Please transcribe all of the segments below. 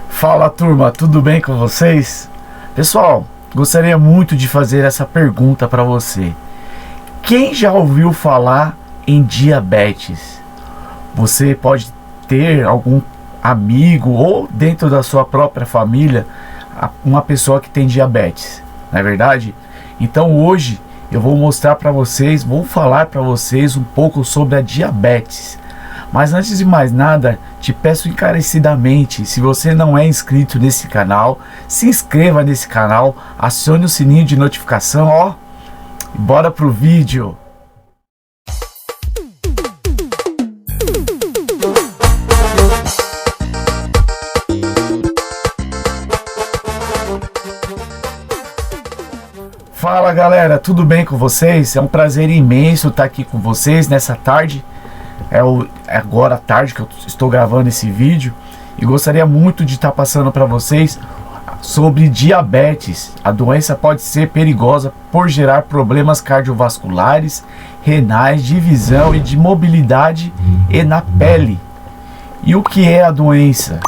Fala turma, tudo bem com vocês? Pessoal, gostaria muito de fazer essa pergunta para você. Quem já ouviu falar em diabetes? Você pode ter algum amigo ou dentro da sua própria família uma pessoa que tem diabetes, não é verdade? Então hoje eu vou mostrar para vocês, vou falar para vocês um pouco sobre a diabetes. Mas antes de mais nada, te peço encarecidamente, se você não é inscrito nesse canal, se inscreva nesse canal, acione o sininho de notificação, ó, e bora pro vídeo. Fala galera, tudo bem com vocês? É um prazer imenso estar aqui com vocês nessa tarde. É agora à tarde que eu estou gravando esse vídeo e gostaria muito de estar passando para vocês sobre diabetes. A doença pode ser perigosa por gerar problemas cardiovasculares, renais, de visão e de mobilidade e na pele. E o que é a doença?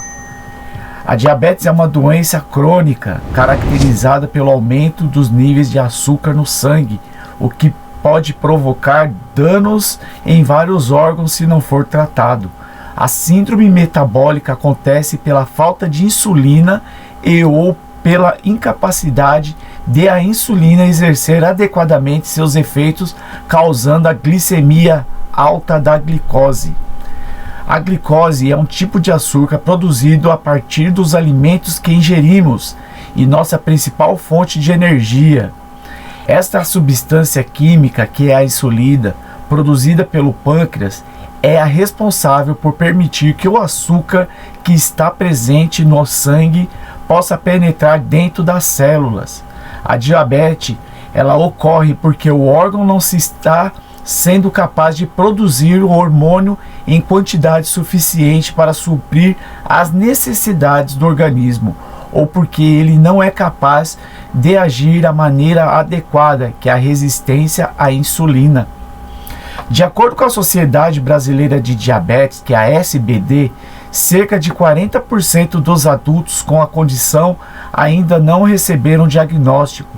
A diabetes é uma doença crônica caracterizada pelo aumento dos níveis de açúcar no sangue, o que pode provocar danos em vários órgãos se não for tratado. A síndrome metabólica acontece pela falta de insulina e ou pela incapacidade de a insulina exercer adequadamente seus efeitos, causando a glicemia alta da glicose. A glicose é um tipo de açúcar produzido a partir dos alimentos que ingerimos e nossa principal fonte de energia. Esta substância química, que é a insulina, produzida pelo pâncreas, é a responsável por permitir que o açúcar que está presente no sangue possa penetrar dentro das células. A diabetes, ela ocorre porque o órgão não se está sendo capaz de produzir o hormônio em quantidade suficiente para suprir as necessidades do organismo, ou porque ele não é capaz de agir da maneira adequada, que é a resistência à insulina. De acordo com a Sociedade Brasileira de Diabetes, que é a SBD, cerca de 40% dos adultos com a condição ainda não receberam diagnóstico.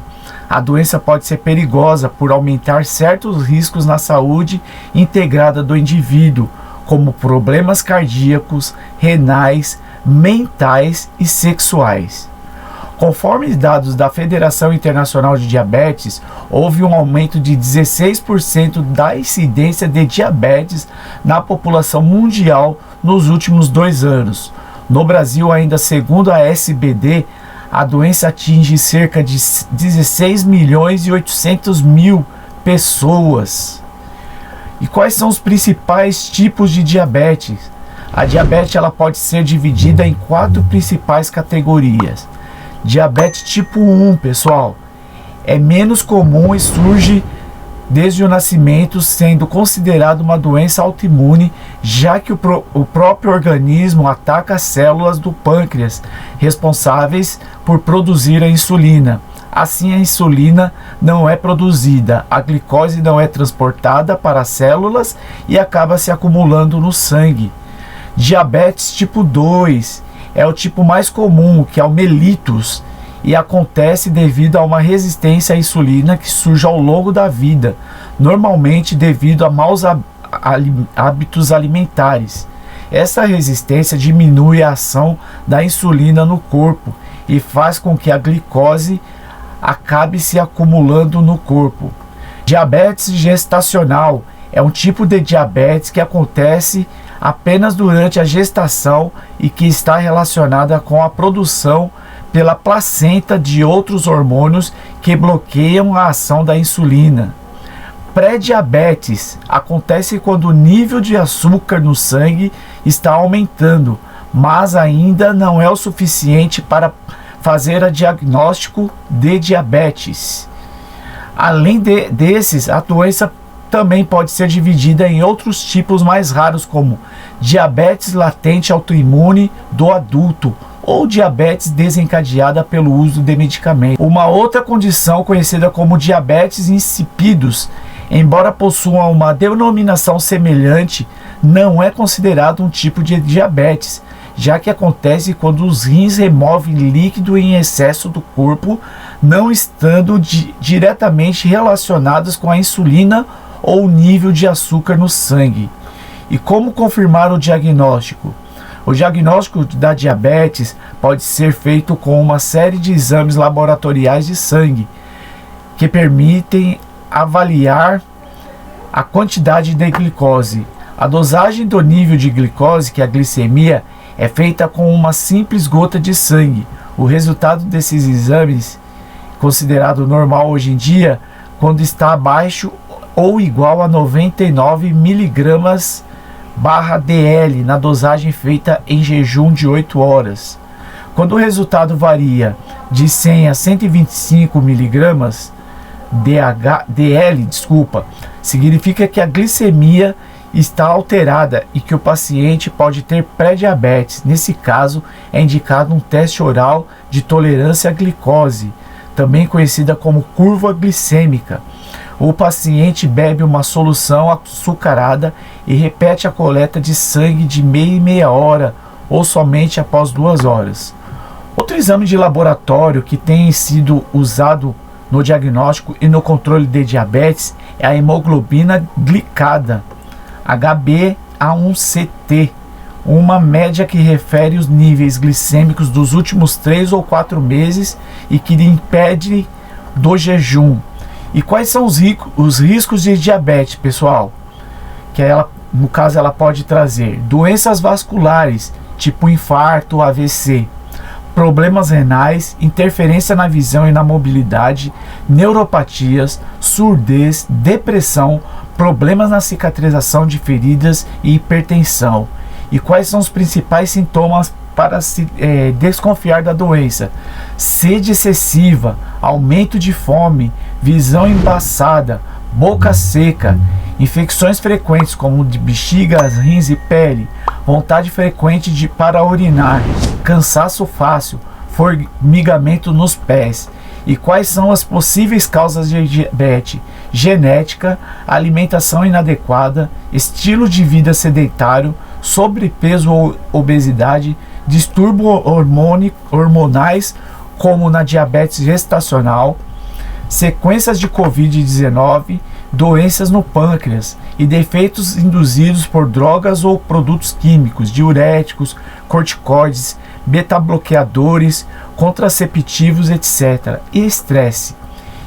A doença pode ser perigosa por aumentar certos riscos na saúde integrada do indivíduo, como problemas cardíacos, renais, mentais e sexuais. Conforme dados da Federação Internacional de Diabetes, houve um aumento de 16% da incidência de diabetes na população mundial nos últimos 2 anos. No Brasil, ainda segundo a SBD, a doença atinge cerca de 16 milhões e 800 mil pessoas. E quais são os principais tipos de diabetes? A diabetes ela pode ser dividida em 4 principais categorias. Diabetes tipo 1, pessoal, é menos comum e surge desde o nascimento, sendo considerado uma doença autoimune, já que o próprio organismo ataca as células do pâncreas, responsáveis por produzir a insulina. Assim, a insulina não é produzida, a glicose não é transportada para as células e acaba se acumulando no sangue. Diabetes tipo 2 é o tipo mais comum, que é o mellitus, e acontece devido a uma resistência à insulina que surge ao longo da vida, normalmente devido a maus hábitos alimentares. Essa resistência diminui a ação da insulina no corpo e faz com que a glicose acabe se acumulando no corpo. Diabetes gestacional é um tipo de diabetes que acontece apenas durante a gestação e que está relacionada com a produção pela placenta de outros hormônios que bloqueiam a ação da insulina. Pré-diabetes acontece quando o nível de açúcar no sangue está aumentando, mas ainda não é o suficiente para fazer o diagnóstico de diabetes. Além desses, a doença também pode ser dividida em outros tipos mais raros, como diabetes latente autoimune do adulto ou diabetes desencadeada pelo uso de medicamentos. Uma outra condição conhecida como diabetes insípidos, embora possua uma denominação semelhante, não é considerado um tipo de diabetes, já que acontece quando os rins removem líquido em excesso do corpo, não estando diretamente relacionados com a insulina ou o nível de açúcar no sangue. E como confirmar o diagnóstico? O diagnóstico da diabetes pode ser feito com uma série de exames laboratoriais de sangue, que permitem avaliar a quantidade de glicose. A dosagem do nível de glicose, que é a glicemia, é feita com uma simples gota de sangue. O resultado desses exames, considerado normal hoje em dia, quando está abaixo ou igual a 99 mg/dl na dosagem feita em jejum de 8 horas. Quando o resultado varia de 100 a 125 mg/dl, significa que a glicemia está alterada e que o paciente pode ter pré-diabetes. Nesse caso, é indicado um teste oral de tolerância à glicose, também conhecida como curva glicêmica. O paciente bebe uma solução açucarada e repete a coleta de sangue de meia em meia hora ou somente após 2 horas. Outro exame de laboratório que tem sido usado no diagnóstico e no controle de diabetes é a hemoglobina glicada, HbA1c, uma média que refere os níveis glicêmicos dos últimos 3 ou 4 meses e que impede do jejum. E quais são os riscos de diabetes, pessoal? Que no caso, ela pode trazer doenças vasculares, tipo infarto, AVC, problemas renais, interferência na visão e na mobilidade, neuropatias, surdez, depressão, problemas na cicatrização de feridas e hipertensão. E quais são os principais sintomas para se desconfiar da doença? Sede excessiva, aumento de fome, visão embaçada, boca seca, infecções frequentes como de bexiga, rins e pele, vontade frequente para urinar, cansaço fácil, formigamento nos pés. E quais são as possíveis causas de diabetes? Genética, alimentação inadequada, estilo de vida sedentário, sobrepeso ou obesidade, distúrbios hormonais como na diabetes gestacional, sequências de Covid-19, doenças no pâncreas e defeitos induzidos por drogas ou produtos químicos, diuréticos, corticoides, beta-bloqueadores, contraceptivos, etc. e estresse.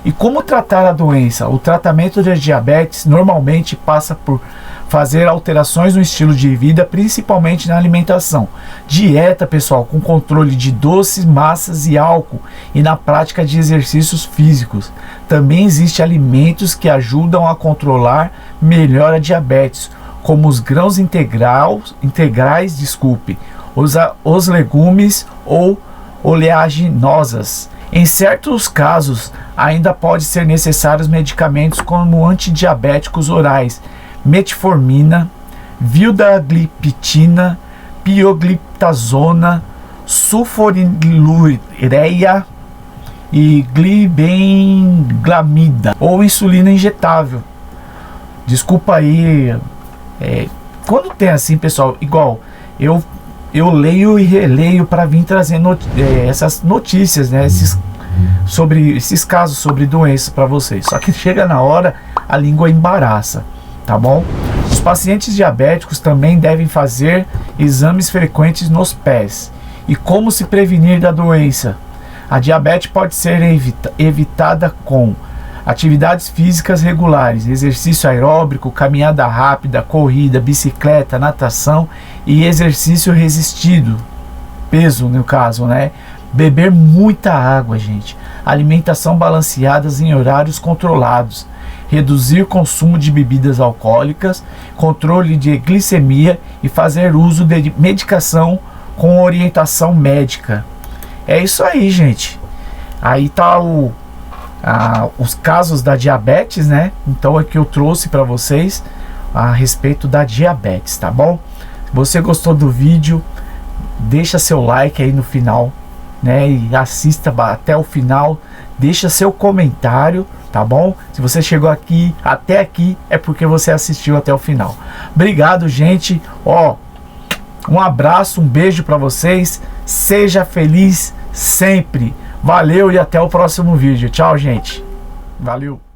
E como tratar a doença? O tratamento de diabetes normalmente passa por fazer alterações no estilo de vida, principalmente na alimentação. Dieta, pessoal, com controle de doces, massas e álcool, e na prática de exercícios físicos. Também existem alimentos que ajudam a controlar melhor a diabetes, como os grãos integrais, os legumes ou oleaginosas. Em certos casos, ainda pode ser necessários medicamentos como antidiabéticos orais, metformina, vildagliptina, pioglitazona, sulfonilureia e glibenclamida ou insulina injetável. Desculpa aí, quando tem assim, pessoal, igual eu leio e releio para vir trazendo essas notícias, né, sobre esses casos, sobre doenças para vocês. Só que chega na hora, a língua embaraça, tá bom? Os pacientes diabéticos também devem fazer exames frequentes nos pés. E como se prevenir da doença? A diabetes pode ser evitada com atividades físicas regulares, exercício aeróbico, caminhada rápida, corrida, bicicleta, natação e exercício resistido, peso no caso, né? Beber muita água, gente. Alimentação balanceada em horários controlados. Reduzir o consumo de bebidas alcoólicas, controle de glicemia e fazer uso de medicação com orientação médica. É isso aí, gente. Aí tá os casos da diabetes, né? Então é que eu trouxe para vocês a respeito da diabetes, tá bom? Se você gostou do vídeo, deixa seu like aí no final, né? E assista até o final, deixa seu comentário, tá bom? Se você chegou aqui, até aqui, é porque você assistiu até o final. Obrigado, gente. Ó, Um abraço, um beijo para vocês. Seja feliz sempre. Valeu e até o próximo vídeo. Tchau, gente. Valeu.